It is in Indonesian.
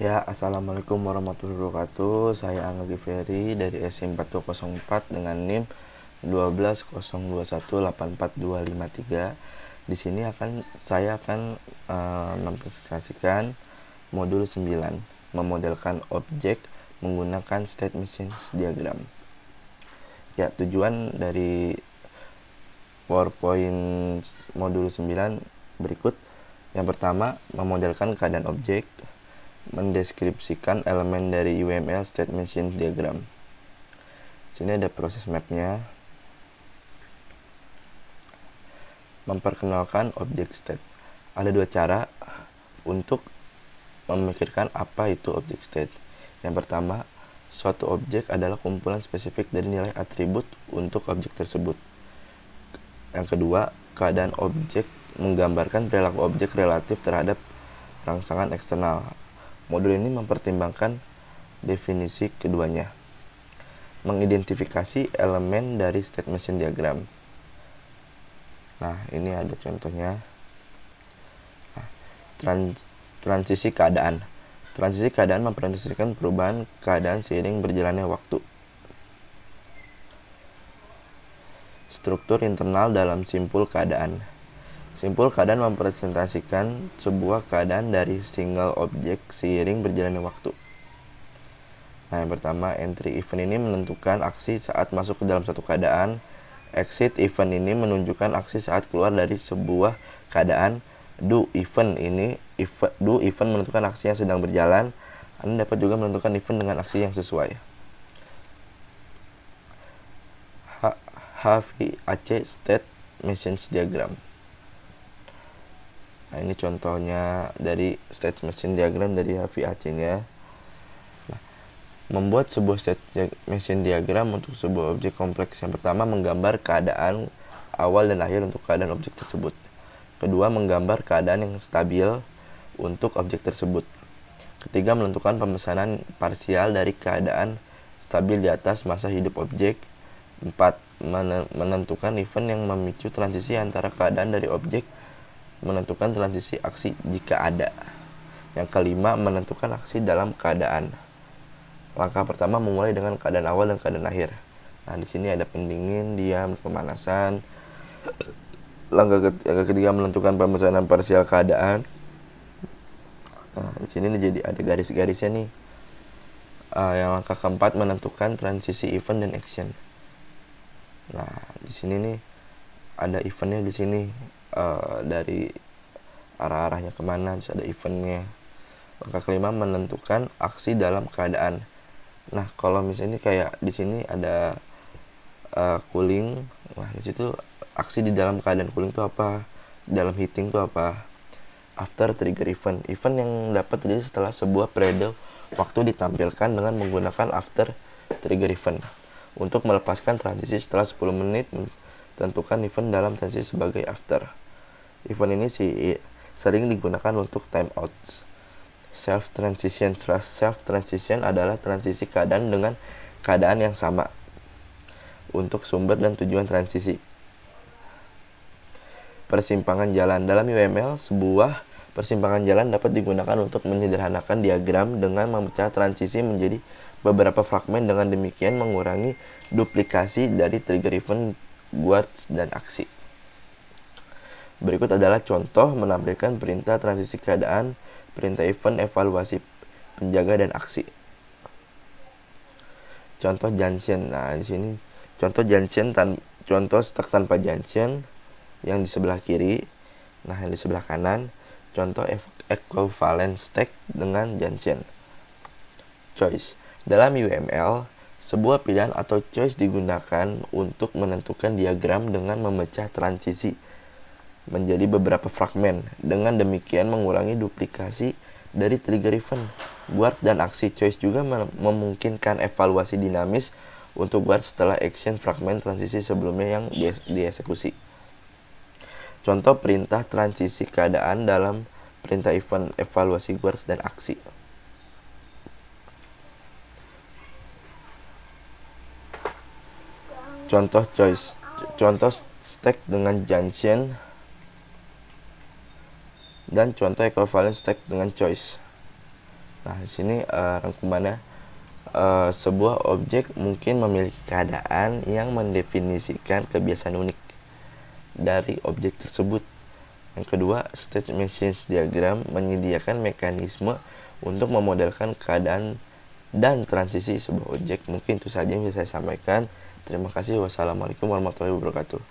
Ya, assalamualaikum warahmatullahi wabarakatuh. Saya Angga Giferi dari S4204 dengan NIM 120218423. Di sini saya akan mempresentasikan modul 9, memodelkan objek menggunakan state machine diagram. Ya, tujuan dari PowerPoint modul 9 berikut. Yang pertama, memodelkan keadaan objek, mendeskripsikan elemen dari UML state machine diagram. Sini ada proses mapnya. Memperkenalkan objek state. Ada dua cara untuk memikirkan apa itu objek state. Yang pertama, suatu objek adalah kumpulan spesifik dari nilai atribut untuk objek tersebut. Yang kedua, keadaan objek menggambarkan perilaku objek relatif terhadap rangsangan eksternal. Modul ini mempertimbangkan definisi keduanya. Mengidentifikasi elemen dari state machine diagram. Nah, ini ada contohnya. Transisi keadaan. Transisi keadaan mempresentasikan perubahan keadaan seiring berjalannya waktu. Struktur internal dalam simpul keadaan. Simpul keadaan mempresentasikan sebuah keadaan dari single objek seiring berjalannya waktu. Nah, yang pertama, entry event ini menentukan aksi saat masuk ke dalam satu keadaan. Exit event ini menunjukkan aksi saat keluar dari sebuah keadaan. Do event menentukan aksi yang sedang berjalan. Anda dapat juga menentukan event dengan aksi yang sesuai. HVAC state machine diagram. Nah, ini contohnya dari state machine diagram dari HVAC-nya. Membuat sebuah state machine diagram untuk sebuah objek kompleks. Yang pertama, menggambar keadaan awal dan akhir untuk keadaan objek tersebut. Kedua, menggambar keadaan yang stabil untuk objek tersebut. Ketiga, menentukan pemesanan parsial dari keadaan stabil di atas masa hidup objek. 4. Menentukan event yang memicu transisi antara keadaan dari objek. Menentukan transisi aksi jika ada. Yang kelima, menentukan aksi dalam keadaan. Langkah pertama memulai dengan keadaan awal dan keadaan akhir. Nah, di sini ada pendingin, diam, pemanasan. Langkah ketiga menentukan pemesanan parsial keadaan. Nah, di sini jadi ada garis-garisnya nih. Yang langkah keempat menentukan transisi event dan action. Nah, di sini nih ada eventnya di sini, dari arah-arahnya kemana, terus ada eventnya. Langkah kelima menentukan aksi dalam keadaan. Nah, kalau misalnya kayak di sini ada cooling, nah di situ aksi di dalam keadaan cooling itu apa, di dalam heating itu apa. After trigger event yang dapat terjadi setelah sebuah periode waktu ditampilkan dengan menggunakan after trigger event. Untuk melepaskan transisi setelah 10 menit, tentukan event dalam transisi sebagai after. Event ini sering digunakan untuk timeouts. Self transition adalah transisi keadaan dengan keadaan yang sama untuk sumber dan tujuan transisi. Persimpangan jalan. Dalam UML, sebuah persimpangan jalan dapat digunakan untuk menyederhanakan diagram dengan memecah transisi menjadi beberapa fragmen, dengan demikian mengurangi duplikasi dari trigger event, guards, dan aksi. Berikut adalah contoh menampilkan perintah transisi keadaan, perintah event, evaluasi penjaga, dan aksi. Contoh junction. Nah, di sini contoh junction contoh stack tanpa junction yang di sebelah kiri. Nah, yang di sebelah kanan contoh equivalent stack dengan junction. Choice. Dalam UML, sebuah pilihan atau choice digunakan untuk menentukan diagram dengan memecah transisi menjadi beberapa fragmen. Dengan demikian mengurangi duplikasi dari trigger event, guard, dan aksi. Choice juga memungkinkan evaluasi dinamis untuk guard setelah action fragmen transisi sebelumnya yang dieksekusi. Contoh perintah transisi keadaan dalam perintah event, evaluasi, guards, dan aksi. Contoh choice. Contoh stack dengan junction dan contoh equivalent stack dengan choice. Nah, di sini rangkumannya, sebuah objek mungkin memiliki keadaan yang mendefinisikan kebiasaan unik dari objek tersebut. Yang kedua, state machine diagram menyediakan mekanisme untuk memodelkan keadaan dan transisi sebuah objek. Mungkin itu saja yang bisa saya sampaikan. Terima kasih. Wassalamualaikum warahmatullahi wabarakatuh.